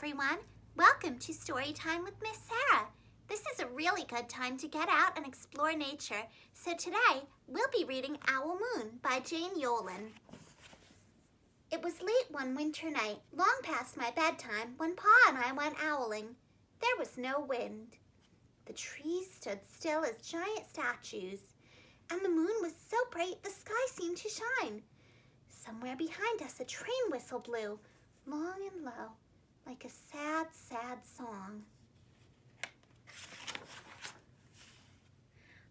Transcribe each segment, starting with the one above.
everyone. Welcome to Storytime with Miss Sarah. This is a really good time to get out and explore nature. So today, we'll be reading Owl Moon by Jane Yolen. It was late one winter night, long past my bedtime, when Pa and I went owling. There was no wind. The trees stood still as giant statues, and the moon was so bright the sky seemed to shine. Somewhere behind us a train whistle blew, long and low, like a sad, sad song.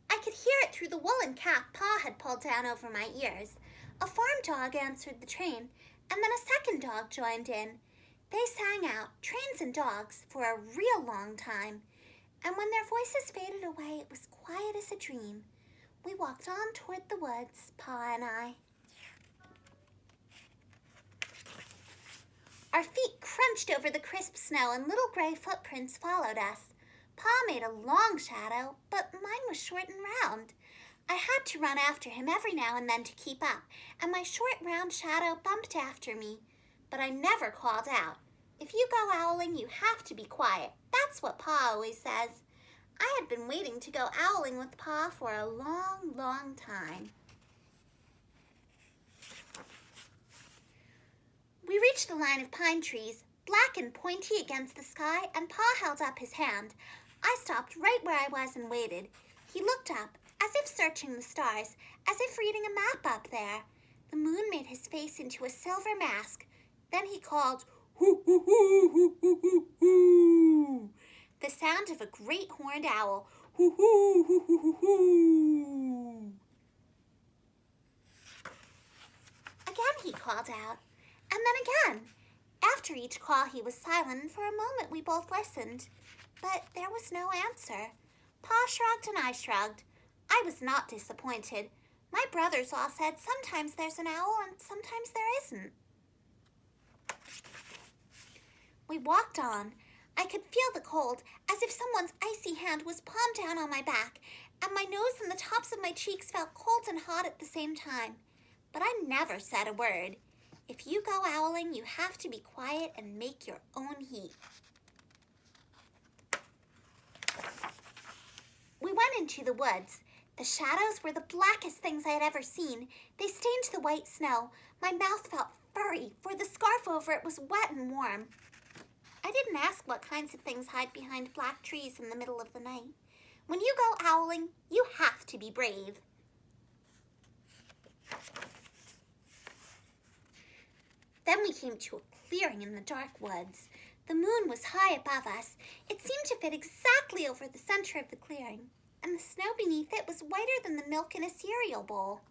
I could hear it through the woolen cap Pa had pulled down over my ears. A farm dog answered the train, and then a second dog joined in. They sang out, trains and dogs, for a real long time, and when their voices faded away, it was quiet as a dream. We walked on toward the woods, Pa and I. Our feet crunched over the crisp snow and little gray footprints followed us. Pa made a long shadow, but mine was short and round. I had to run after him every now and then to keep up, and my short round shadow bumped after me. But I never called out. If you go owling, you have to be quiet. That's what Pa always says. I had been waiting to go owling with Pa for a long, long time. We reached the line of pine trees, black and pointy against the sky, and Pa held up his hand. I stopped right where I was and waited. He looked up, as if searching the stars, as if reading a map up there. The moon made his face into a silver mask. Then he called, "Hoo, hoo, hoo, hoo, hoo, hoo, hoo," the sound of a great horned owl. Hoo, hoo, hoo, hoo, hoo, hoo. Again he called out. And then again. After each call he was silent, and for a moment we both listened. But there was no answer. Pa shrugged and I shrugged. I was not disappointed. My brothers all said sometimes there's an owl and sometimes there isn't. We walked on. I could feel the cold, as if someone's icy hand was palmed down on my back, and my nose and the tops of my cheeks felt cold and hot at the same time. But I never said a word. If you go owling, you have to be quiet and make your own heat. We went into the woods. The shadows were the blackest things I had ever seen. They stained the white snow. My mouth felt furry, for the scarf over it was wet and warm. I didn't ask what kinds of things hide behind black trees in the middle of the night. When you go owling, you have to be brave. Then we came to a clearing in the dark woods. The moon was high above us. It seemed to fit exactly over the center of the clearing, and the snow beneath it was whiter than the milk in a cereal bowl.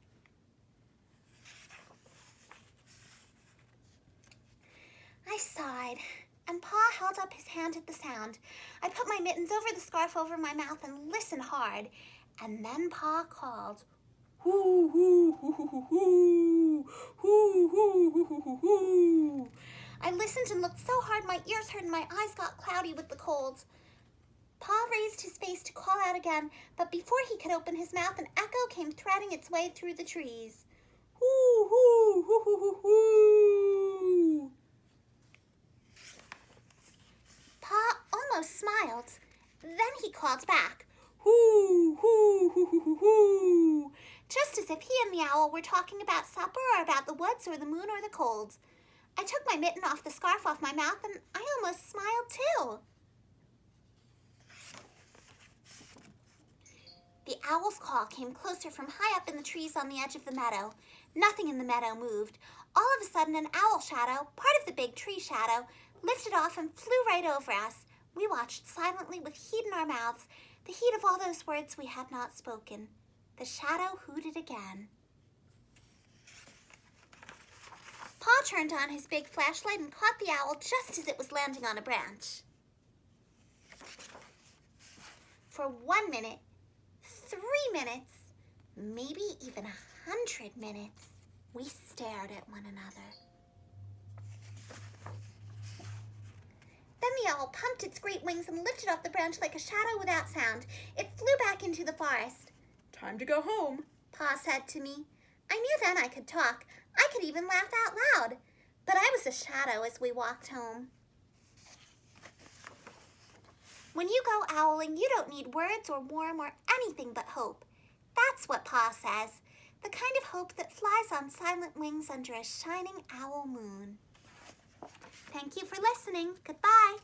I sighed, and Pa held up his hand at the sound. I put my mittens over the scarf over my mouth and listened hard, and then Pa called, "Hoo, hoo, hoo, hoo, hoo, hoo, hoo, hoo, hoo, hoo, hoo." I listened and looked so hard my ears hurt and my eyes got cloudy with the cold. Pa raised his face to call out again, but before he could open his mouth, an echo came threading its way through the trees. Hoo, hoo, hoo, hoo, hoo, hoo. Pa almost smiled. Then he called back, "Hoo, hoo, hoo, hoo, hoo, hoo," just as if he and the owl were talking about supper or about the woods or the moon or the cold. I took my mitten off the scarf off my mouth and I almost smiled too. The owl's call came closer from high up in the trees on the edge of the meadow. Nothing in the meadow moved. All of a sudden, an owl shadow, part of the big tree shadow, lifted off and flew right over us. We watched silently with heat in our mouths, the heat of all those words we had not spoken. The shadow hooted again. Pa turned on his big flashlight and caught the owl just as it was landing on a branch. For 1 minute, 3 minutes, maybe even 100 minutes, we stared at one another. Then the owl pumped its great wings and lifted off the branch like a shadow without sound. It flew back into the forest. "Time to go home," Pa said to me. I knew then I could talk. I could even laugh out loud. But I was a shadow as we walked home. When you go owling, you don't need words or warm or anything but hope. That's what Pa says, the kind of hope that flies on silent wings under a shining owl moon. Thank you for listening. Goodbye.